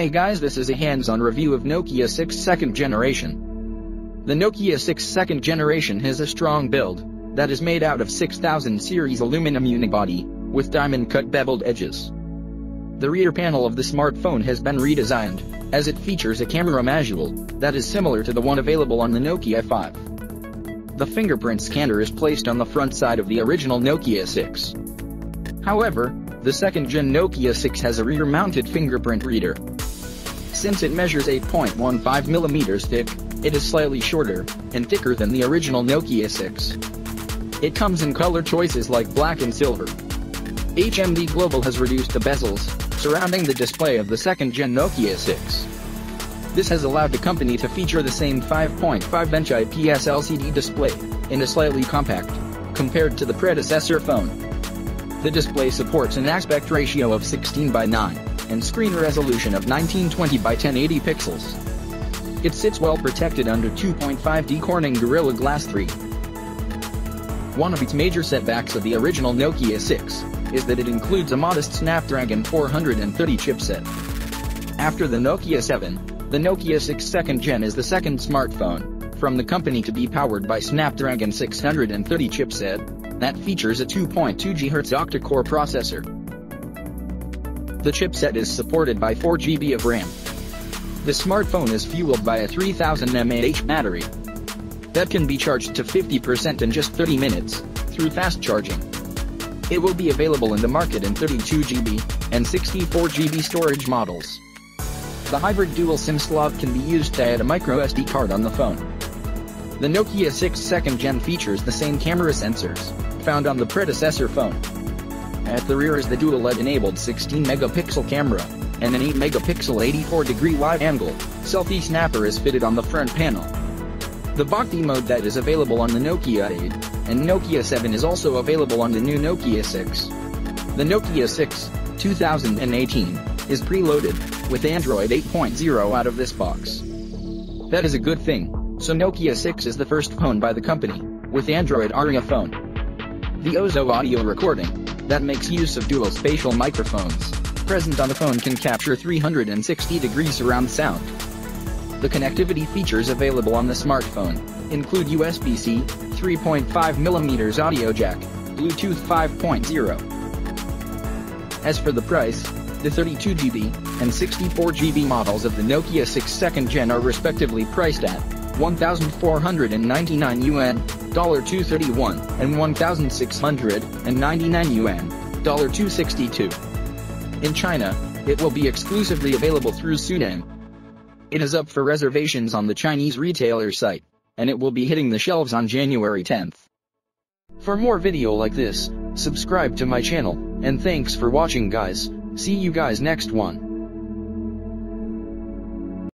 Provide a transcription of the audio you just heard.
Hey guys, this is a hands-on review of Nokia 6 2nd generation. The Nokia 6 2nd generation has a strong build that is made out of 6000 series aluminum unibody with diamond-cut beveled edges. The rear panel of the smartphone has been redesigned, as it features a camera module that is similar to the one available on the Nokia 5. The fingerprint scanner is placed on the front side of the original Nokia 6. However, the 2nd Gen Nokia 6 has a rear-mounted fingerprint reader. Since it measures 8.15 mm thick, it is slightly shorter and thicker than the original Nokia 6. It comes in color choices like black and silver. HMD Global has reduced the bezels surrounding the display of the 2nd Gen Nokia 6. This has allowed the company to feature the same 5.5-inch IPS LCD display in a slightly compact compared to the predecessor phone. The display supports an aspect ratio of 16:9 and screen resolution of 1920 by 1080 pixels. It sits well protected under 2.5D Corning Gorilla Glass 3. One of its major setbacks of the original Nokia 6 is that it includes a modest Snapdragon 430 chipset. After the Nokia 7, the Nokia 6 2nd Gen is the second smartphone from the company to be powered by Snapdragon 630 chipset that features a 2.2 GHz octa-core processor. The chipset is supported by 4 GB of RAM. The smartphone is fueled by a 3000 mAh battery that can be charged to 50% in just 30 minutes through fast charging. It will be available in the market in 32 GB and 64 GB storage models. The hybrid dual SIM slot can be used to add a microSD card on the phone. The Nokia 6 2nd Gen features the same camera sensors found on the predecessor phone. At the rear is the dual LED-enabled 16-megapixel camera, and an 8-megapixel 84-degree wide-angle selfie snapper is fitted on the front panel. The Bhakti mode that is available on the Nokia 8 and Nokia 7 is also available on the new Nokia 6. The Nokia 6 2018 is preloaded with Android 8.0 out of this box. That is a good thing, so Nokia 6 is the first phone by the company with Android Aria phone. The OZO audio recording that makes use of dual spatial microphones present on the phone can capture 360-degree surround sound. The connectivity features available on the smartphone include USB-C, 3.5mm audio jack, Bluetooth 5.0. As for the price, the 32 GB and 64 GB models of the Nokia 6 2nd Gen are respectively priced at 1,499 yuan, $231, and 1,699 yuan, $262. In China, it will be exclusively available through Sudan. It is up for reservations on the Chinese retailer site, and it will be hitting the shelves on January 10th. For more video like this, subscribe to my channel, and thanks for watching guys. See you guys next one.